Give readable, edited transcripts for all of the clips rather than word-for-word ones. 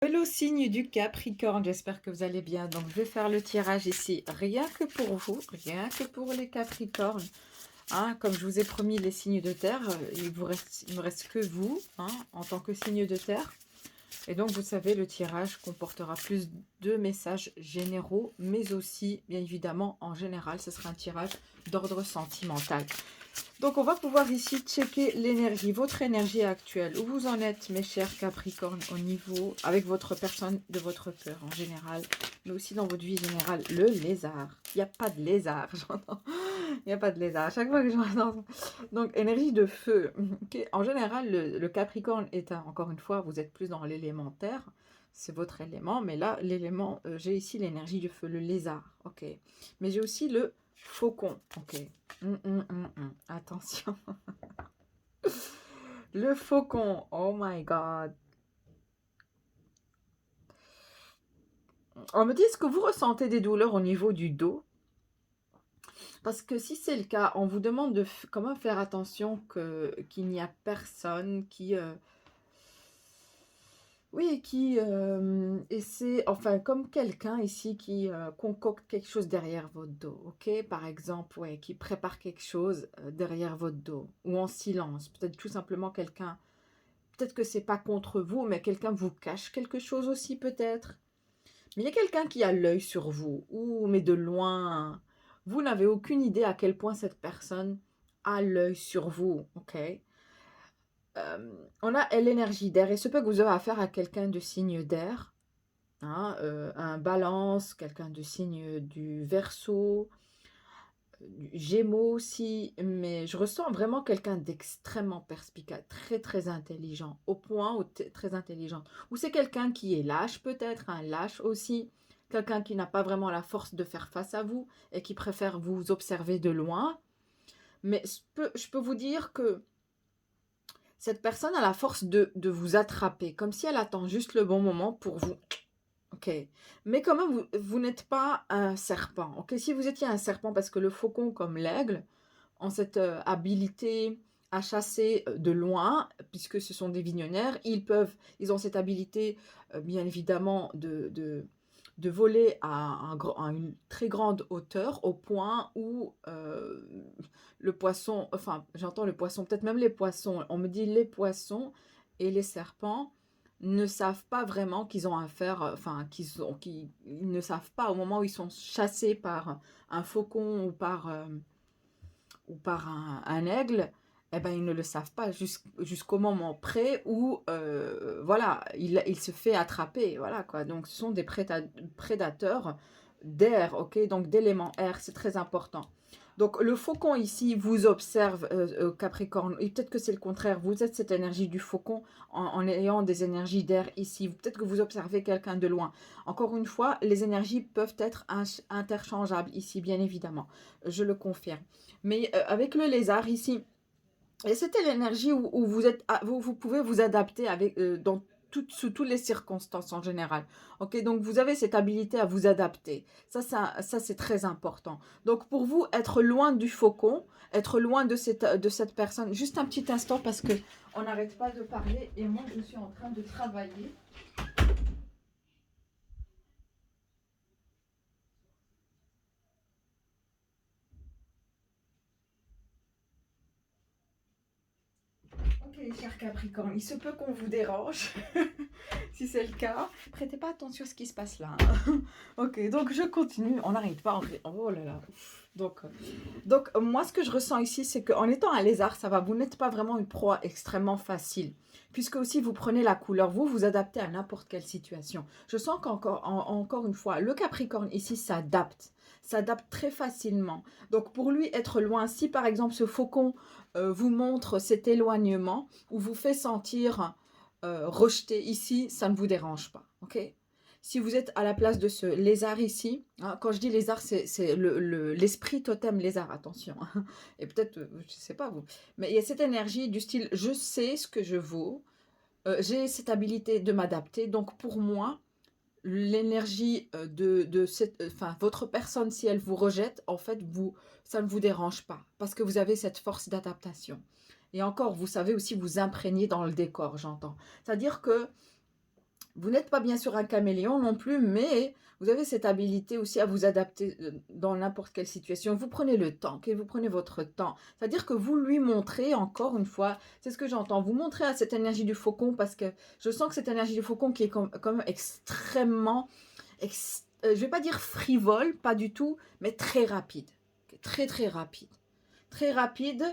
Hello signe du Capricorne, j'espère que vous allez bien. Donc je vais faire le tirage ici, rien que pour vous, rien que pour les Capricornes. Hein, comme je vous ai promis les signes de terre, il me reste que vous, hein, en tant que signe de terre. Et donc vous savez, le tirage comportera plus de messages généraux, mais aussi, bien évidemment, en général, ce sera un tirage d'ordre sentimental. Donc, on va pouvoir ici checker l'énergie, votre énergie actuelle. Où vous en êtes, mes chers Capricornes, au niveau, avec votre personne de votre cœur en général, mais aussi dans votre vie générale. Le lézard. Il n'y a pas de lézard, j'entends. Il n'y a pas de lézard. À chaque fois que j'entends. Donc, énergie de feu. Okay. En général, le Capricorne est, encore une fois, vous êtes plus dans l'élémentaire. C'est votre élément. Mais là, l'élément, j'ai ici l'énergie du feu, le lézard. Ok. Mais j'ai aussi le faucon. Ok. Attention. Le faucon. Oh my god. On me dit, est-ce que vous ressentez des douleurs au niveau du dos? Parce que si c'est le cas, on vous demande de comment faire attention qu'il n'y a personne qui... oui, qui essaie, enfin, comme quelqu'un ici qui concocte quelque chose derrière votre dos, ok? Par exemple, ouais, qui prépare quelque chose derrière votre dos, ou en silence. Peut-être tout simplement quelqu'un, peut-être que c'est pas contre vous, mais quelqu'un vous cache quelque chose aussi, peut-être. Mais il y a quelqu'un qui a l'œil sur vous, ou mais de loin. Vous n'avez aucune idée à quel point cette personne a l'œil sur vous, ok? On a l'énergie d'air, et ce peut que vous avez affaire à quelqu'un de signe d'air, hein, un balance, quelqu'un de signe du Verseau, du Gémeaux aussi, mais je ressens vraiment quelqu'un d'extrêmement perspicace, très très intelligent, au point où très intelligent. Ou c'est quelqu'un qui est lâche peut-être, un lâche aussi, quelqu'un qui n'a pas vraiment la force de faire face à vous et qui préfère vous observer de loin. Mais je peux vous dire que cette personne a la force de vous attraper, comme si elle attend juste le bon moment pour vous. Ok. Mais quand même, vous n'êtes pas un serpent. Ok. Si vous étiez un serpent, parce que le faucon, comme l'aigle, ont cette habilité à chasser de loin, puisque ce sont des visionnaires, ils ont cette habilité, bien évidemment, de voler à une très grande hauteur, au point où le poisson, enfin, j'entends le poisson, peut-être même les poissons, on me dit les poissons et les serpents ne savent pas vraiment qu'ils ont affaire, enfin, ils ne savent pas au moment où ils sont chassés par un faucon ou par un aigle, eh ben, ils ne le savent pas jusqu'au moment près où voilà, il se fait attraper. Voilà, quoi. Donc, ce sont des prédateurs d'air, ok? Donc, d'éléments air, c'est très important. Donc, le faucon ici vous observe, Capricorne, et peut-être que c'est le contraire. Vous êtes cette énergie du faucon en ayant des énergies d'air ici. Peut-être que vous observez quelqu'un de loin. Encore une fois, les énergies peuvent être interchangeables ici, bien évidemment. Je le confirme. Mais avec le lézard ici, et c'était l'énergie où vous êtes, vous pouvez vous adapter avec, sous toutes les circonstances en général. Ok, donc vous avez cette habilité à vous adapter. Ça c'est très important. Donc pour vous, être loin du faucon, être loin de cette personne, juste un petit instant parce que on n'arrête pas de parler et moi je suis en train de travailler. Ok, cher Capricorne, il se peut qu'on vous dérange. Si c'est le cas, prêtez pas attention à ce qui se passe là. Ok, donc je continue. On n'arrête pas. Oh là là. Donc, moi, ce que je ressens ici, c'est qu'en étant un lézard, ça va. Vous n'êtes pas vraiment une proie extrêmement facile. Puisque aussi, vous prenez la couleur. Vous vous adaptez à n'importe quelle situation. Je sens encore une fois, le Capricorne ici s'adapte très facilement. Donc, pour lui, être loin, si par exemple ce faucon vous montre cet éloignement ou vous fait sentir rejeté ici, ça ne vous dérange pas, ok? Si vous êtes à la place de ce lézard ici, hein, quand je dis lézard, c'est l'esprit totem lézard, attention. Hein. Et peut-être, je ne sais pas vous, mais il y a cette énergie du style, je sais ce que je vaux, j'ai cette habilité de m'adapter, donc pour moi, l'énergie de cette, enfin, votre personne, si elle vous rejette, en fait, ça ne vous dérange pas, parce que vous avez cette force d'adaptation. Et encore, vous savez aussi vous imprégner dans le décor, j'entends. C'est-à-dire que Vous n'êtes pas bien sûr un caméléon non plus, mais vous avez cette habilité aussi à vous adapter dans n'importe quelle situation. Vous prenez le temps, ok? Vous prenez votre temps. C'est-à-dire que vous lui montrez, encore une fois, c'est ce que j'entends, vous montrez à cette énergie du faucon, parce que je sens que cette énergie du faucon qui est quand même extrêmement, je vais pas dire frivole, pas du tout, mais très rapide. Ok, très très rapide. Très rapide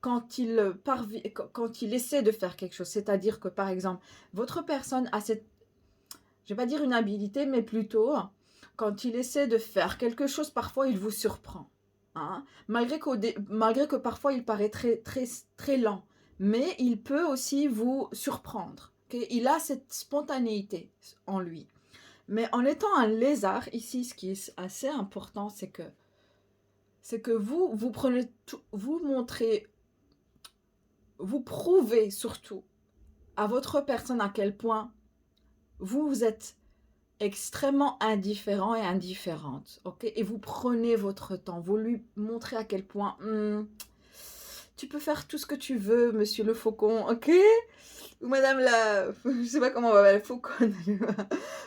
quand il essaie de faire quelque chose. C'est-à-dire que, par exemple, votre personne a cette, je vais pas dire une habilité, mais plutôt, quand il essaie de faire quelque chose, parfois il vous surprend. Hein. Malgré que parfois il paraît très, très, très lent, mais il peut aussi vous surprendre. Okay? Il a cette spontanéité en lui. Mais en étant un lézard, ici, ce qui est assez important, c'est que vous prenez tout, vous montrez, vous prouvez surtout à votre personne à quel point vous êtes extrêmement indifférent et indifférente, ok? Et vous prenez votre temps, vous lui montrez à quel point tu peux faire tout ce que tu veux, monsieur le faucon, ok? Ou madame la... Je sais pas comment on va appeler, fauconne.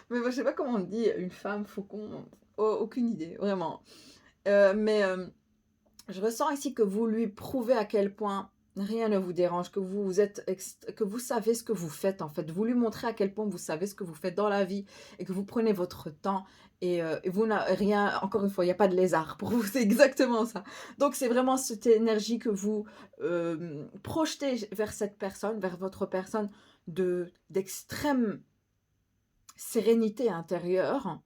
Mais je sais pas comment on dit une femme faucon. Aucune idée, vraiment. Mais je ressens ici que vous lui prouvez à quel point rien ne vous dérange, que vous savez ce que vous faites en fait. Vous lui montrez à quel point vous savez ce que vous faites dans la vie et que vous prenez votre temps et vous n'avez rien, encore une fois, il n'y a pas de lézard pour vous, c'est exactement ça. Donc c'est vraiment cette énergie que vous projetez vers cette personne, vers votre personne d'extrême sérénité intérieure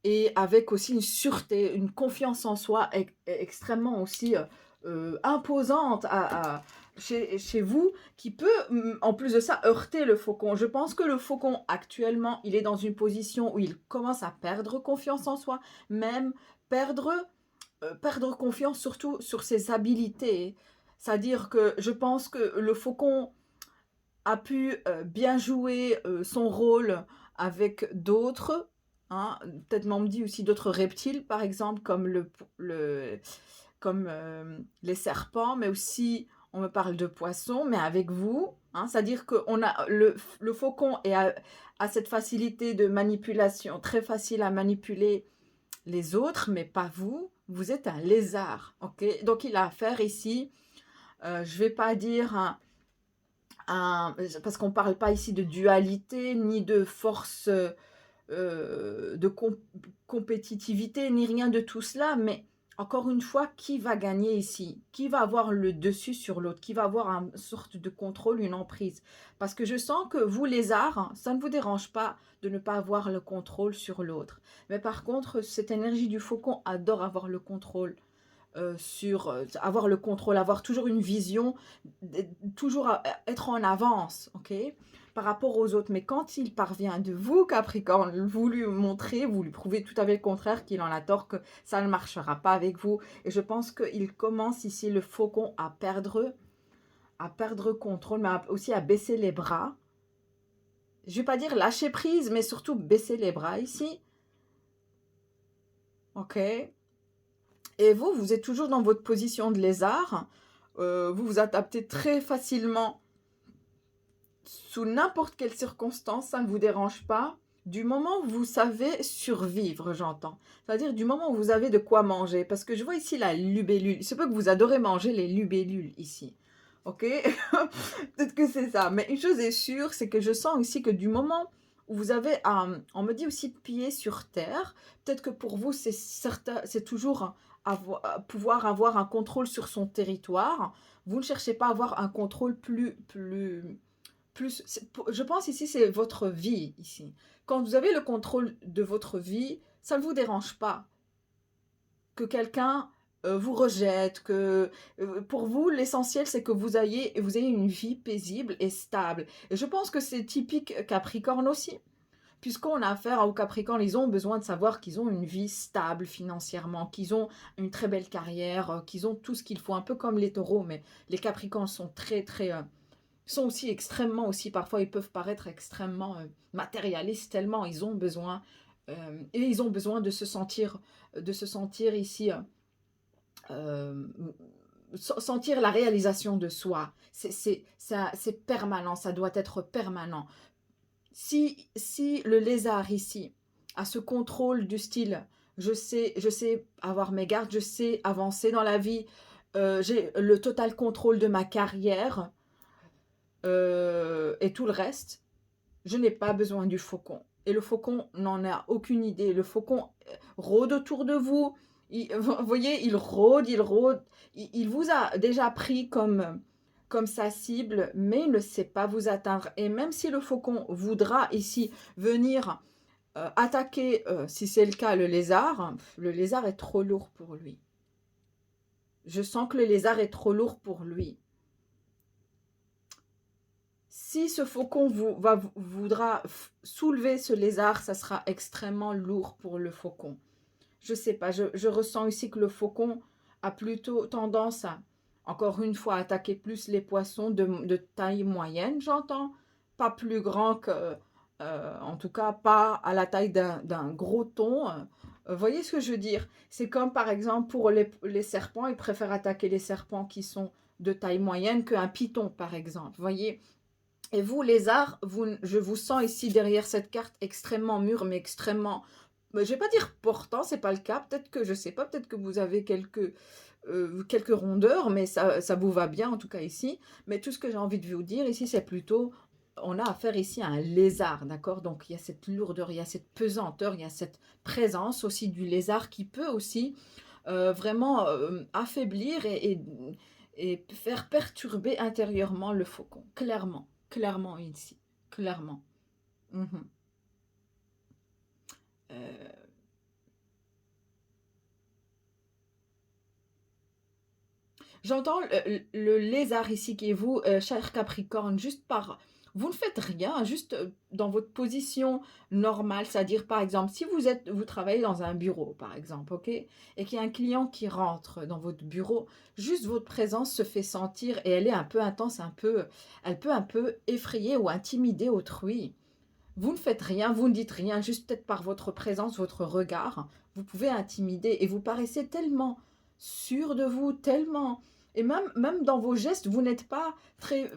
et avec aussi une sûreté, une confiance en soi extrêmement aussi imposante chez vous, qui peut, en plus de ça, heurter le faucon. Je pense que le faucon, actuellement, il est dans une position où il commence à perdre confiance en soi, même perdre, perdre confiance surtout sur ses habilités. C'est-à-dire que je pense que le faucon a pu bien jouer son rôle avec d'autres, hein, peut-être m'en dit aussi d'autres reptiles, par exemple, comme, comme les serpents, mais aussi on me parle de poissons, mais avec vous, hein, c'est-à-dire que le faucon a cette facilité de manipulation, très facile à manipuler les autres, mais pas vous. Vous êtes un lézard, ok? Donc il a affaire ici, je vais pas dire parce qu'on ne parle pas ici de dualité, ni de force de compétitivité, ni rien de tout cela, mais encore une fois, qui va gagner ici? Qui va avoir le dessus sur l'autre? Qui va avoir une sorte de contrôle, une emprise? Parce que je sens que vous, lézards, ça ne vous dérange pas de ne pas avoir le contrôle sur l'autre. Mais par contre, cette énergie du faucon adore avoir le contrôle sur avoir le contrôle, avoir toujours une vision, toujours être en avance, ok, par rapport aux autres. Mais quand il parvient de vous, Capricorne, vous lui montrez, vous lui prouvez tout à fait le contraire, qu'il en a tort, que ça ne marchera pas avec vous. Et je pense qu'il commence ici, le faucon, à perdre contrôle, mais aussi à baisser les bras. Je ne vais pas dire lâcher prise, mais surtout baisser les bras ici. Ok. Et vous, vous êtes toujours dans votre position de lézard. Vous vous adaptez très facilement sous n'importe quelle circonstance, ça ne vous dérange pas. Du moment où vous savez survivre, j'entends. C'est-à-dire du moment où vous avez de quoi manger. Parce que je vois ici la lubellule. Il se peut que vous adorez manger les libellules ici. Ok? Peut-être que c'est ça. Mais une chose est sûre, c'est que je sens aussi que du moment où vous avez, on me dit aussi pied sur terre, peut-être que pour vous, c'est certain, c'est toujours pouvoir avoir un contrôle sur son territoire. Vous ne cherchez pas à avoir un contrôle plus, je pense ici, c'est votre vie ici. Quand vous avez le contrôle de votre vie, ça ne vous dérange pas que quelqu'un vous rejette, que pour vous, l'essentiel, c'est que vous ayez une vie paisible et stable. Et je pense que c'est typique Capricorne aussi. Puisqu'on a affaire aux Capricornes, ils ont besoin de savoir qu'ils ont une vie stable financièrement, qu'ils ont une très belle carrière, qu'ils ont tout ce qu'il faut, un peu comme les taureaux, mais les Capricornes sont très, sont aussi extrêmement aussi, parfois ils peuvent paraître extrêmement matérialistes tellement ils ont besoin et ils ont besoin de se sentir ici euh, sentir la réalisation de soi. C'est permanent, ça doit être permanent. Si le lézard ici a ce contrôle du style, je sais avoir mes gardes, je sais avancer dans la vie, j'ai le total contrôle de ma carrière et tout le reste, je n'ai pas besoin du faucon. Et le faucon n'en a aucune idée. Le faucon rôde autour de vous. Vous voyez, il rôde, il rôde. Il vous a déjà pris comme sa cible, mais il ne sait pas vous atteindre. Et même si le faucon voudra ici venir attaquer, si c'est le cas, le lézard est trop lourd pour lui. Je sens que le lézard est trop lourd pour lui. Si ce faucon voudra soulever ce lézard, ça sera extrêmement lourd pour le faucon. Je ne sais pas, je ressens ici que le faucon a plutôt tendance à, encore une fois, attaquer plus les poissons de taille moyenne, j'entends. Pas plus grand que, en tout cas, pas à la taille d'un gros thon. Voyez ce que je veux dire? C'est comme par exemple pour les serpents, ils préfèrent attaquer les serpents qui sont de taille moyenne qu'un python, par exemple. Voyez? Et vous, lézards, je vous sens ici derrière cette carte extrêmement mûr, mais extrêmement, je ne vais pas dire portant, c'est pas le cas. Peut-être que, je sais pas, peut-être que vous avez quelques rondeurs, mais ça vous va bien en tout cas ici. Mais tout ce que j'ai envie de vous dire ici, c'est plutôt, on a affaire ici à un lézard, d'accord? Donc il y a cette lourdeur, il y a cette pesanteur, il y a cette présence aussi du lézard qui peut aussi vraiment affaiblir et faire perturber intérieurement le faucon, clairement. Clairement ici, clairement. Mhm. Euh, J'entends le lézard ici qui est vous, cher Capricorne, juste par... Vous ne faites rien, juste dans votre position normale, c'est-à-dire par exemple, si vous travaillez dans un bureau, par exemple, ok, et qu'il y a un client qui rentre dans votre bureau, juste votre présence se fait sentir et elle est un peu intense, elle peut un peu effrayer ou intimider autrui. Vous ne faites rien, vous ne dites rien, juste peut-être par votre présence, votre regard, vous pouvez intimider et vous paraissez tellement sûr de vous, tellement... Et même dans vos gestes, vous n'êtes pas très...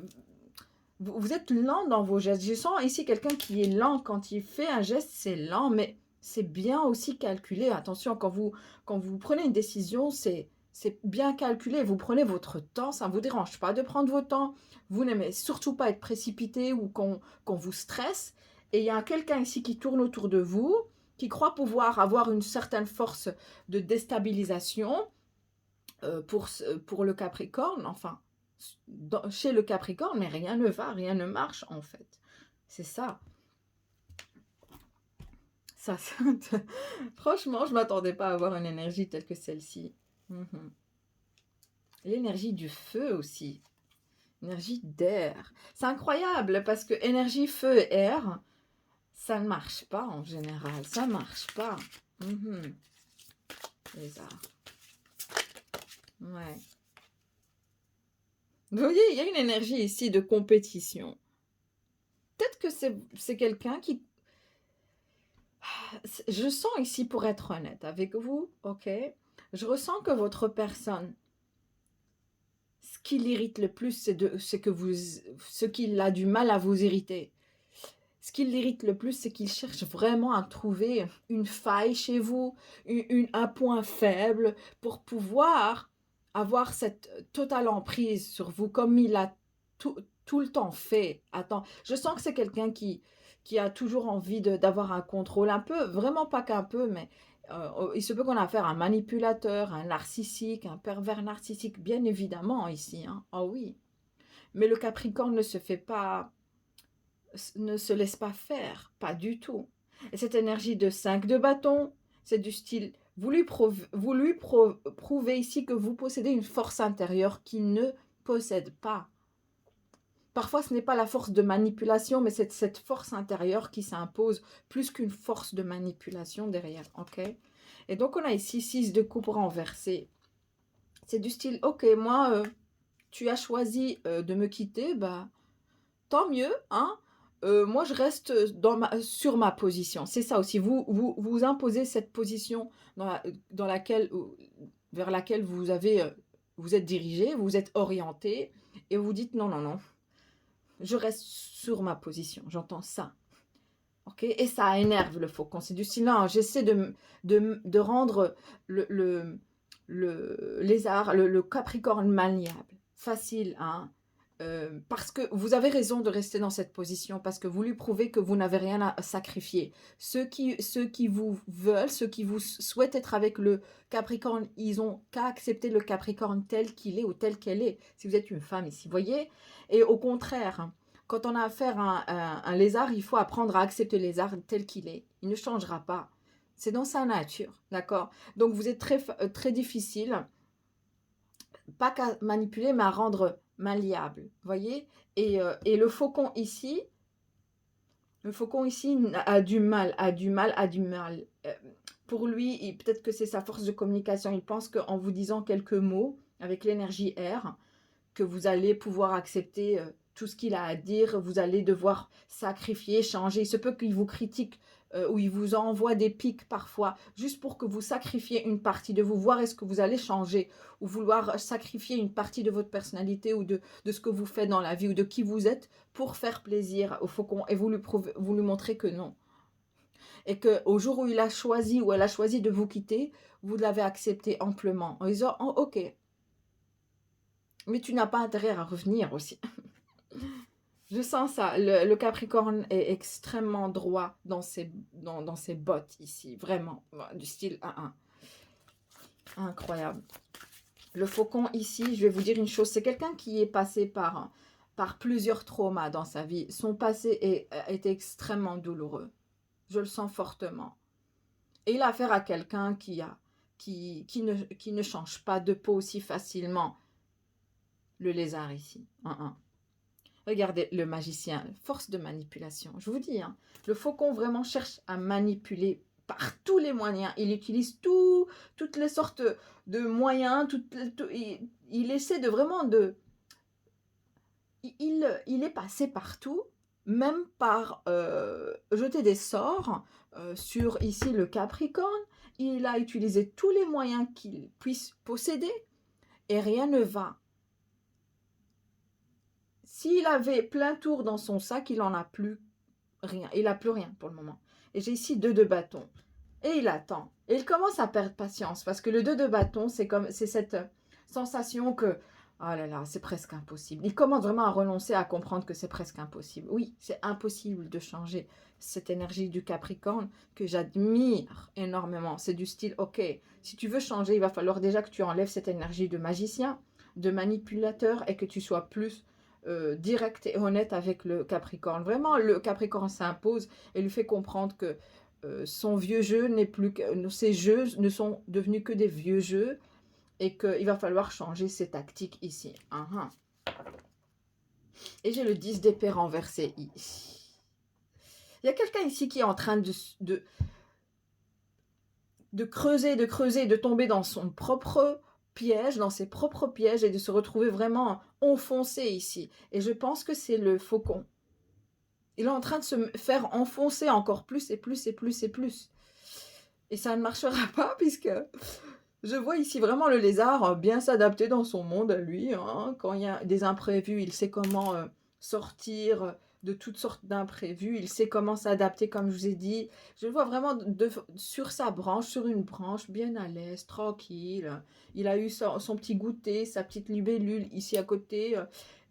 Vous êtes lent dans vos gestes. Je sens ici quelqu'un qui est lent. Quand il fait un geste, c'est lent, mais c'est bien aussi calculé. Attention, quand vous prenez une décision, c'est bien calculé. Vous prenez votre temps, ça ne vous dérange pas de prendre votre temps. Vous n'aimez surtout pas être précipité ou qu'on vous stresse. Et il y a quelqu'un ici qui tourne autour de vous, qui croit pouvoir avoir une certaine force de déstabilisation pour le Capricorne, enfin, chez le Capricorne, mais rien ne va, rien ne marche en fait. C'est ça. Ça, franchement, je ne m'attendais pas à avoir une énergie telle que celle-ci. Mhm. L'énergie du feu aussi. Énergie d'air. C'est incroyable parce que énergie feu et air, ça ne marche pas en général. Ça ne marche pas. Mhm. Les arts. Ouais. Vous voyez, il y a une énergie ici de compétition. Peut-être que c'est quelqu'un qui... Je sens ici, pour être honnête avec vous, ok, je ressens que votre personne, ce qui l'irrite le plus, ce qu'il a du mal à vous irriter. Ce qui l'irrite le plus, c'est qu'il cherche vraiment à trouver une faille chez vous, un point faible pour pouvoir avoir cette totale emprise sur vous comme il a tout le temps fait. Attends, je sens que c'est quelqu'un qui a toujours envie d'avoir un contrôle, un peu, vraiment pas qu'un peu, mais il se peut qu'on a affaire à un manipulateur, un narcissique, un pervers narcissique, bien évidemment ici. Hein. Oh oui. Mais le Capricorne ne se laisse pas faire, pas du tout. Et cette énergie de 5 de bâton, c'est du style, vous lui prouvez ici que vous possédez une force intérieure qu'il ne possède pas. Parfois, ce n'est pas la force de manipulation, mais c'est cette force intérieure qui s'impose plus qu'une force de manipulation derrière, ok? Et donc, on a ici 6 de coupe renversée. C'est du style, ok, moi, tu as choisi de me quitter, bah, tant mieux, hein? Moi, je reste sur ma position. C'est ça aussi. Vous imposez cette position vers laquelle vous êtes dirigé, vous êtes orienté, et vous dites non, non, non, je reste sur ma position. J'entends ça. ok? Et ça énerve le faucon. C'est du silence. J'essaie de rendre le lézard, le capricorne maniable, facile, hein? Parce que vous avez raison de rester dans cette position, parce que vous lui prouvez que vous n'avez rien à sacrifier. Ceux qui vous veulent, ceux qui vous souhaitent être avec le Capricorne, ils ont qu'à accepter le Capricorne tel qu'il est ou tel qu'elle est. Si vous êtes une femme ici, vous voyez? Et au contraire, hein, quand on a affaire à un lézard, il faut apprendre à accepter le lézard tel qu'il est. Il ne changera pas. C'est dans sa nature, d'accord? Donc vous êtes très difficile, pas qu'à manipuler, mais à rendre malléable, voyez? Et le faucon ici a du mal, a du mal, a du mal. Pour lui, peut-être que c'est sa force de communication. Il pense qu'en vous disant quelques mots, avec l'énergie R, que vous allez pouvoir accepter tout ce qu'il a à dire, vous allez devoir sacrifier, changer. Il se peut qu'il vous critique ou il vous envoie des pics parfois, juste pour que vous sacrifiez une partie de vous, voir est-ce que vous allez changer, ou vouloir sacrifier une partie de votre personnalité ou de ce que vous faites dans la vie ou de qui vous êtes pour faire plaisir au faucon et vous lui montrez que non. Et qu'au jour où il a choisi ou elle a choisi de vous quitter, vous l'avez accepté amplement en disant oh, ok, mais tu n'as pas intérêt à revenir aussi. Je sens ça. Le Capricorne est extrêmement droit dans ses bottes ici. Vraiment. Du style 1-1. Incroyable. Le faucon ici, je vais vous dire une chose. C'est quelqu'un qui est passé par plusieurs traumas dans sa vie. Son passé a été extrêmement douloureux. Je le sens fortement. Et il a affaire à quelqu'un qui ne change pas de peau aussi facilement. Le lézard ici. 1-1. Regardez le magicien, force de manipulation. Je vous dis, hein, le faucon vraiment cherche à manipuler par tous les moyens. Il utilise toutes les sortes de moyens. Il essaie de vraiment de... Il est passé partout, même par jeter des sorts sur ici le Capricorne. Il a utilisé tous les moyens qu'il puisse posséder et rien ne va. S'il avait plein tour dans son sac, il n'en a plus rien. Il n'a plus rien pour le moment. Et j'ai ici 2 de bâton. Et il attend. Et il commence à perdre patience. Parce que le 2 de bâton, c'est cette sensation que, oh là là, c'est presque impossible. Il commence vraiment à renoncer, à comprendre que c'est presque impossible. Oui, c'est impossible de changer cette énergie du Capricorne que j'admire énormément. C'est du style, ok, si tu veux changer, il va falloir déjà que tu enlèves cette énergie de magicien, de manipulateur et que tu sois plus direct et honnête avec le Capricorne. Vraiment, le Capricorne s'impose et lui fait comprendre que son vieux jeu n'est plus que... Ses jeux ne sont devenus que des vieux jeux et qu'il va falloir changer ses tactiques ici. Et j'ai le 10 d'épée renversé ici. Il y a quelqu'un ici qui est en train de creuser, de tomber dans son propre piège, dans ses propres pièges et de se retrouver vraiment enfoncé ici. Et je pense que c'est le faucon. Il est en train de se faire enfoncer encore plus et plus et plus et plus. Et ça ne marchera pas puisque je vois ici vraiment le lézard bien s'adapter dans son monde à lui. Hein. Quand il y a des imprévus, il sait comment sortir de toutes sortes d'imprévus. Il sait comment s'adapter, comme je vous ai dit. Je le vois vraiment sur sa branche, sur une branche, bien à l'aise, tranquille. Il a eu son petit goûter, sa petite libellule ici à côté.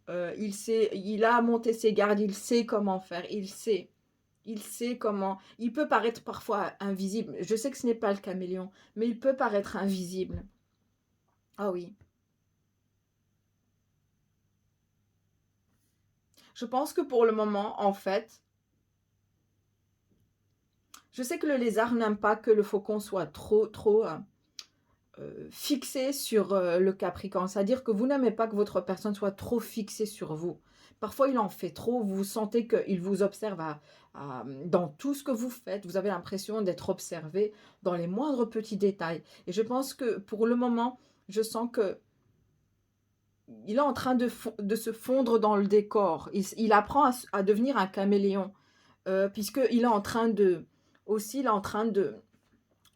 Il a monté ses gardes, il sait comment faire, il sait comment... Il peut paraître parfois invisible. Je sais que ce n'est pas le caméléon, mais il peut paraître invisible. Ah oui. Je pense que pour le moment, en fait, je sais que le lézard n'aime pas que le faucon soit trop fixé sur le Capricorne. C'est-à-dire que vous n'aimez pas que votre personne soit trop fixée sur vous. Parfois, il en fait trop. Vous sentez qu'il vous observe dans tout ce que vous faites. Vous avez l'impression d'être observé dans les moindres petits détails. Et je pense que pour le moment, je sens que il est en train de se fondre dans le décor. Il apprend à devenir un caméléon. Puisqu'il est en train de... Aussi, il est en train de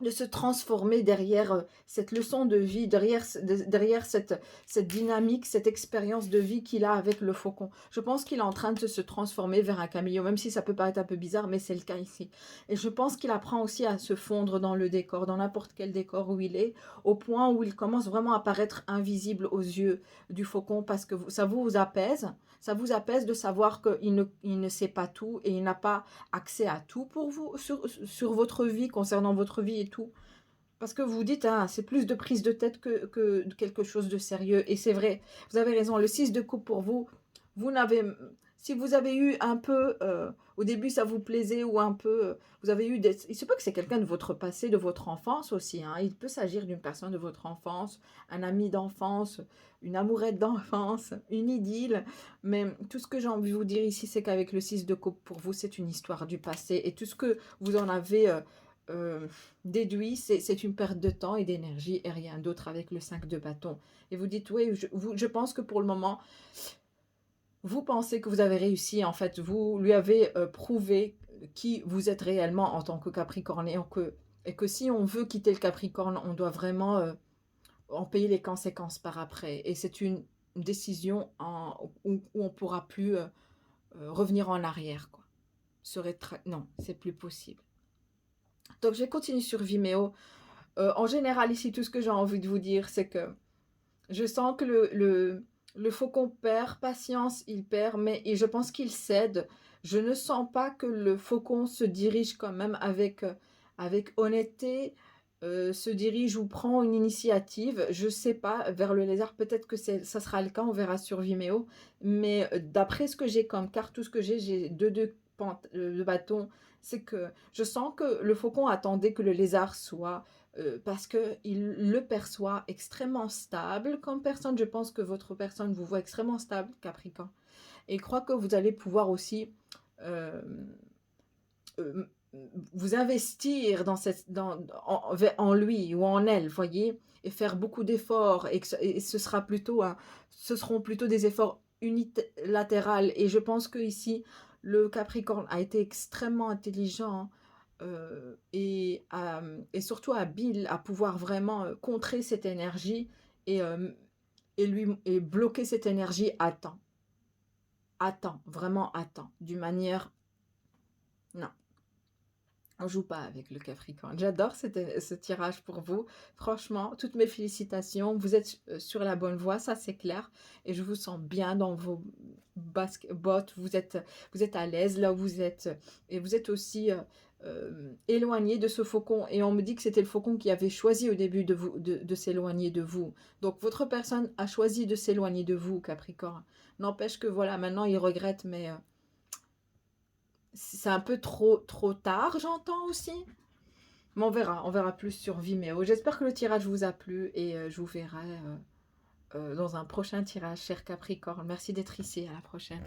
de se transformer derrière cette leçon de vie, derrière cette dynamique, cette expérience de vie qu'il a avec le faucon. Je pense qu'il est en train de se transformer vers un caméléon, même si ça peut paraître un peu bizarre, mais c'est le cas ici. Et je pense qu'il apprend aussi à se fondre dans le décor, dans n'importe quel décor où il est, au point où il commence vraiment à paraître invisible aux yeux du faucon, parce que ça vous apaise. Ça vous apaise de savoir qu'il ne sait pas tout et il n'a pas accès à tout pour vous, sur votre vie, concernant votre vie et tout. Parce que vous dites, ah, c'est plus de prise de tête que quelque chose de sérieux. Et c'est vrai, vous avez raison, le 6 de coupe pour vous, vous n'avez... Si vous avez eu un peu, au début ça vous plaisait ou un peu, vous avez eu des... Il se peut que c'est quelqu'un de votre passé, de votre enfance aussi. Hein. Il peut s'agir d'une personne de votre enfance, un ami d'enfance, une amourette d'enfance, une idylle. Mais tout ce que j'ai envie de vous dire ici, c'est qu'avec le 6 de coupe, pour vous, c'est une histoire du passé. Et tout ce que vous en avez déduit, c'est une perte de temps et d'énergie et rien d'autre avec le 5 de bâton. Et vous dites, oui, je pense que pour le moment, vous pensez que vous avez réussi, en fait, vous lui avez prouvé qui vous êtes réellement en tant que Capricorne et que si on veut quitter le Capricorne, on doit vraiment en payer les conséquences par après. Et c'est une décision où on ne pourra plus revenir en arrière, quoi. Non, c'est plus possible. Donc, je continue sur Vimeo. En général, ici, tout ce que j'ai envie de vous dire, c'est que je sens que le faucon perd patience, il perd, mais et je pense qu'il cède. Je ne sens pas que le faucon se dirige quand même avec honnêteté, se dirige ou prend une initiative. Je ne sais pas, vers le lézard, peut-être que ça sera le cas, on verra sur Vimeo. Mais d'après ce que j'ai comme carte, tout ce que j'ai deux de bâton, c'est que je sens que le faucon attendait que le lézard soit parce qu'il le perçoit extrêmement stable. Comme personne, je pense que votre personne vous voit extrêmement stable, Capricorne. Et il croit que vous allez pouvoir aussi euh, euh, vous investir en lui ou en elle, voyez, et faire beaucoup d'efforts. Et ce seront plutôt des efforts unilatéraux. Et je pense que ici, le Capricorne a été extrêmement intelligent et surtout habile à pouvoir vraiment contrer cette énergie et, et bloquer cette énergie à temps, vraiment à temps, d'une manière... Non, on joue pas avec le Capricorne. J'adore ce tirage pour vous. Franchement, toutes mes félicitations. Vous êtes sur la bonne voie, ça c'est clair. Et je vous sens bien dans vos bottes. Vous êtes à l'aise là où vous êtes. Et vous êtes aussi éloigné de ce faucon. Et on me dit que c'était le faucon qui avait choisi au début de s'éloigner de vous. Donc votre personne a choisi de s'éloigner de vous, Capricorne. N'empêche que voilà, maintenant il regrette, mais... c'est un peu trop tard, j'entends aussi. Mais on verra plus sur Vimeo. J'espère que le tirage vous a plu et je vous verrai dans un prochain tirage, cher Capricorne. Merci d'être ici, à la prochaine.